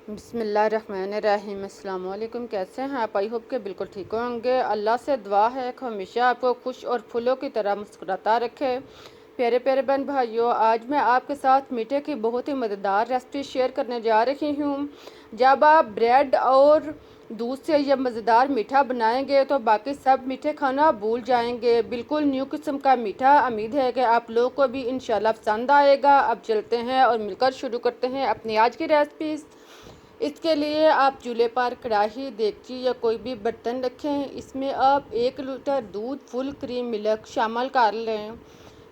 बिस्मिल्लाहिर्रहमानिर्रहीम। अस्सलाम वालेकुम। कैसे हैं आप? आई होप के बिल्कुल ठीक होंगे। अल्लाह से दुआ है कि हमेशा आपको खुश और फूलों की तरह मुस्कुराता रखे। प्यारे प्यारे बहन भाइयों, आज मैं आपके साथ मीठे की बहुत ही मज़ेदार रेसिपी शेयर करने जा रही हूँ। जब आप ब्रेड और दूध से यह मज़ेदार मीठा बनाएंगे तो बाकी सब मीठे खाना भूल जाएंगे। बिल्कुल न्यू किस्म का मीठा। उम्मीद है कि आप लोगों को भी इंशाल्लाह पसंद आएगा। अब चलते हैं और मिलकर शुरू करते हैं अपनी आज की रेसिपी। इसके लिए आप चूल्हे पर कढ़ाई, देगची या कोई भी बर्तन रखें। इसमें आप 1 लीटर दूध, फुल क्रीम मिल्क शामिल कर लें।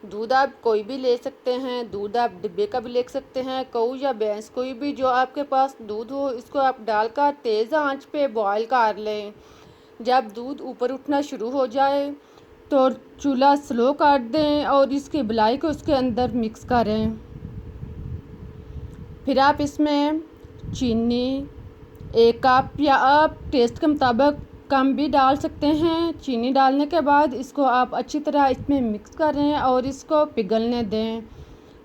दूध आप कोई भी ले सकते हैं। दूध आप डिब्बे का भी ले सकते हैं। गऊ या भैंस, कोई भी जो आपके पास दूध हो, इसको आप डालकर तेज़ आंच पे बॉयल कर लें। जब दूध ऊपर उठना शुरू हो जाए तो चूल्हा स्लो कर दें और इसकी बुलाई को उसके अंदर मिक्स करें। फिर आप इसमें चीनी 1 कप या आप टेस्ट के मुताबिक कम भी डाल सकते हैं। चीनी डालने के बाद इसको आप अच्छी तरह इसमें मिक्स करें और इसको पिघलने दें।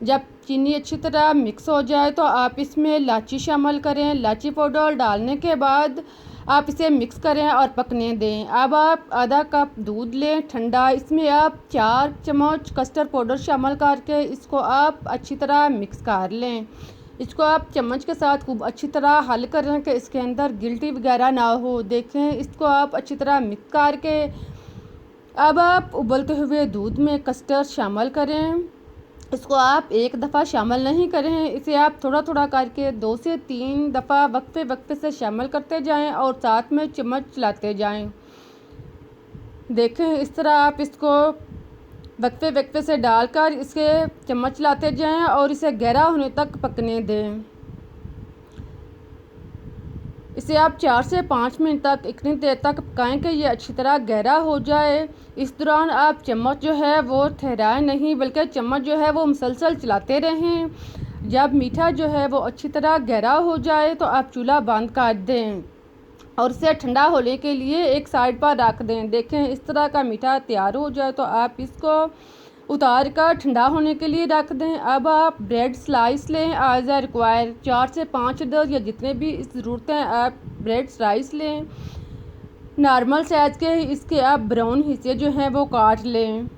जब चीनी अच्छी तरह मिक्स हो जाए तो आप इसमें इलायची शामिल करें। इलायची पाउडर डालने के बाद आप इसे मिक्स करें और पकने दें। अब आप आधा कप दूध लें ठंडा। इसमें आप 4 चम्मच कस्टर्ड पाउडर शामिल करके इसको आप अच्छी तरह मिक्स कर लें। इसको आप चम्मच के साथ खूब अच्छी तरह हल करें कि इसके अंदर गिल्टी वगैरह ना हो। देखें, इसको आप अच्छी तरह मिक्स करके अब आप उबलते हुए दूध में कस्टर्ड शामिल करें। इसको आप एक दफ़ा शामिल नहीं करें, इसे आप थोड़ा थोड़ा करके 2 से 3 दफ़ा वक्फे वक्फे से शामिल करते जाएं और साथ में चम्मच चलाते जाएं। देखें, इस तरह आप इसको वक्फे वक्फे से डालकर इसके चम्मच लाते जाएं और इसे गहरा होने तक पकने दें। इसे आप 4 से 5 मिनट तक इतनी देर तक पकाएं कि ये अच्छी तरह गहरा हो जाए। इस दौरान आप चम्मच जो है वो ठहराएं नहीं, बल्कि चम्मच जो है वो मुसलसल चलाते रहें। जब मीठा जो है वो अच्छी तरह गहरा हो जाए तो आप चूल्हा बंद कर दें और इसे ठंडा होने के लिए एक साइड पर रख दें। देखें, इस तरह का मीठा तैयार हो जाए तो आप इसको उतार कर ठंडा होने के लिए रख दें। अब आप ब्रेड स्लाइस लें एज ए रिक्वायर 4 से 5 अदद या जितने भी ज़रूरत हैं आप ब्रेड स्लाइस लें नॉर्मल साइज़ के। इसके आप ब्राउन हिस्से जो हैं वो काट लें।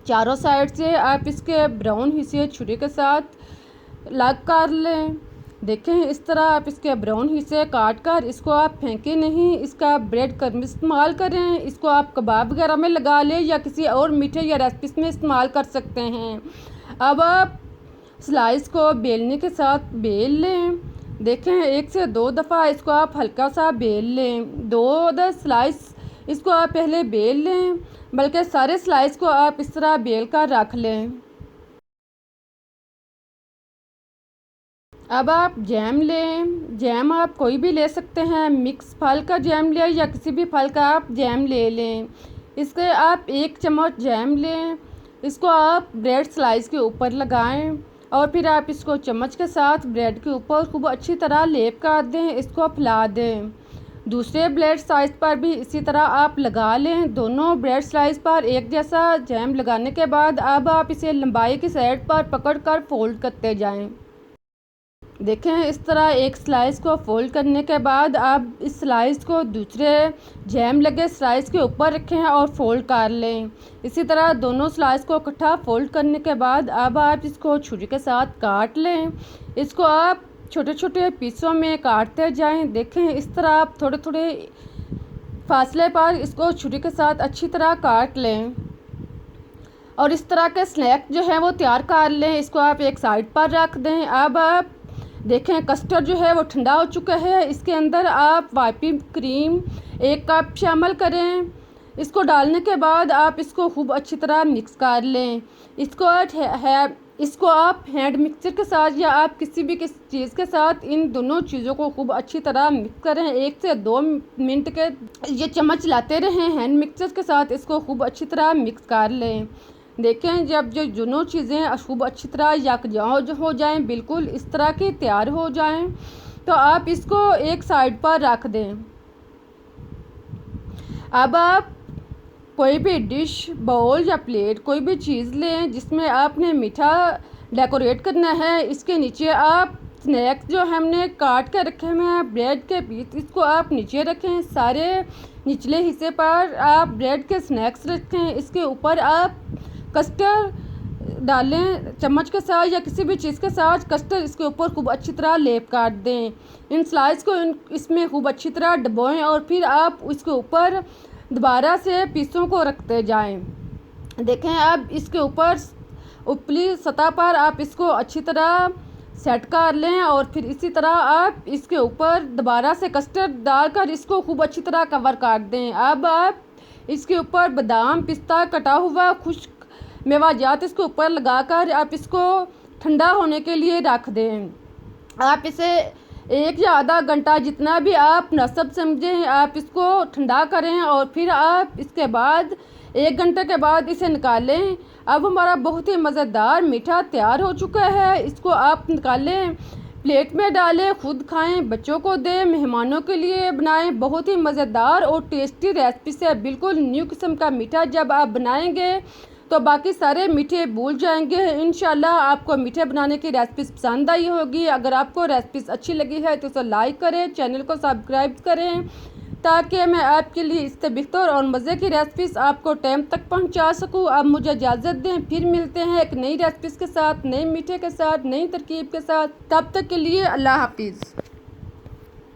चारों साइड से आप इसके ब्राउन हिस्से छुरी के साथ लग कर लें। देखें, इस तरह आप इसके ब्राउन हिस्से काट कर इसको आप फेंकें नहीं, इसका ब्रेड क्रम्ब इस्तेमाल करें। इसको आप कबाब वगैरह में लगा लें या किसी और मीठे या रेसिपीज में इस्तेमाल कर सकते हैं। अब आप स्लाइस को बेलने के साथ बेल लें। देखें, 1 से 2 दफ़ा इसको आप हल्का सा बेल लें। 2 स्लाइस इसको आप पहले बेल लें, बल्कि सारे स्लाइस को आप इस तरह बेल कर रख लें। अब आप जैम लें। जैम आप कोई भी ले सकते हैं, मिक्स फल का जैम लें या किसी भी फल का आप जैम ले लें। इसके आप 1 चम्मच जैम लें, इसको आप ब्रेड स्लाइस के ऊपर लगाएं और फिर आप इसको चम्मच के साथ ब्रेड के ऊपर खूब अच्छी तरह लेप कर दें, इसको फैला दें। दूसरे ब्रेड स्लाइस पर भी इसी तरह आप लगा लें। दोनों ब्रेड स्लाइस पर एक जैसा जैम लगाने के बाद अब आप इसे लंबाई की साइड पर पकड़ कर फोल्ड करते जाएं। देखें, इस तरह एक स्लाइस को फोल्ड करने के बाद आप इस स्लाइस को दूसरे जैम लगे स्लाइस के ऊपर रखें और फोल्ड कर लें। इसी तरह दोनों स्लाइस को इकट्ठा फोल्ड करने के बाद अब आप इसको छुरी के साथ काट लें। इसको आप छोटे छोटे पीसों में काटते जाएं। देखें, इस तरह आप थोड़े थोड़े फासले पर इसको छुरी के साथ अच्छी तरह काट लें और इस तरह के स्नैक जो है वो तैयार कर लें। इसको आप एक साइड पर रख दें। अब आप देखें, कस्टर्ड जो है वो ठंडा हो चुका है। इसके अंदर आप व्हिपिंग क्रीम 1 कप शामिल करें। इसको डालने के बाद आप इसको खूब अच्छी तरह मिक्स कर लें। इसको आप हैंड मिक्सर के साथ या आप किसी भी चीज़ के साथ इन दोनों चीज़ों को खूब अच्छी तरह मिक्स करें। 1 से 2 मिनट के ये चम्मच लाते रहें हैंड मिक्सर के साथ, इसको खूब अच्छी तरह मिक्स कर लें। देखें, जब जो दोनों चीज़ें खूब अच्छी तरह यकजा हो जाएं, बिल्कुल इस तरह की तैयार हो जाएं, तो आप इसको एक साइड पर रख दें। अब आप कोई भी डिश, बाउल या प्लेट, कोई भी चीज़ लें जिसमें आपने मीठा डेकोरेट करना है। इसके नीचे आप स्नैक्स जो हमने काट कर रखे हुए हैं ब्रेड के पीस, इसको आप नीचे रखें, सारे निचले हिस्से पर आप ब्रेड के स्नैक्स रखें। इसके ऊपर आप कस्टर्ड डालें चम्मच के साथ या किसी भी चीज़ के साथ, कस्टर्ड इसके ऊपर खूब अच्छी तरह लेप काट दें। इन स्लाइस को इसमें खूब अच्छी तरह डुबोएं और फिर आप इसके ऊपर दोबारा से पीसों को रखते जाएं। देखें अब इसके ऊपर ऊपरी सतह पर आप इसको अच्छी तरह सेट कर लें और फिर इसी तरह आप इसके ऊपर दोबारा से कस्टर्ड डालकर इसको खूब अच्छी तरह कवर कर दें। अब आप इसके ऊपर बादाम, पिस्ता, कटा हुआ खुश्क मेवाजात इसके ऊपर लगाकर आप इसको ठंडा होने के लिए रख दें। आप इसे 1 या आधा घंटा जितना भी आप मुनासिब समझें आप इसको ठंडा करें और फिर आप इसके बाद 1 घंटे के बाद इसे निकालें। अब हमारा बहुत ही मज़ेदार मीठा तैयार हो चुका है। इसको आप निकालें, प्लेट में डालें, खुद खाएं, बच्चों को दें, मेहमानों के लिए बनाएं। बहुत ही मज़ेदार और टेस्टी रेसिपी से बिल्कुल न्यू किस्म का मीठा जब आप बनाएंगे तो बाकी सारे मीठे भूल जाएंगे। इंशाल्लाह आपको मीठे बनाने की रेसिपी पसंद आई होगी। अगर आपको रेसिपी अच्छी लगी है तो उसे लाइक करें, चैनल को सब्सक्राइब करें ताकि मैं आपके लिए इससे बेहतर और मज़े की रेसिपीज़ आपको टाइम तक पहुंचा सकूं। अब मुझे इजाज़त दें, फिर मिलते हैं एक नई रेसिपीज़ के साथ, नए मीठे के साथ, नई तरकीब के साथ। तब तक के लिए अल्लाह हाफिज़।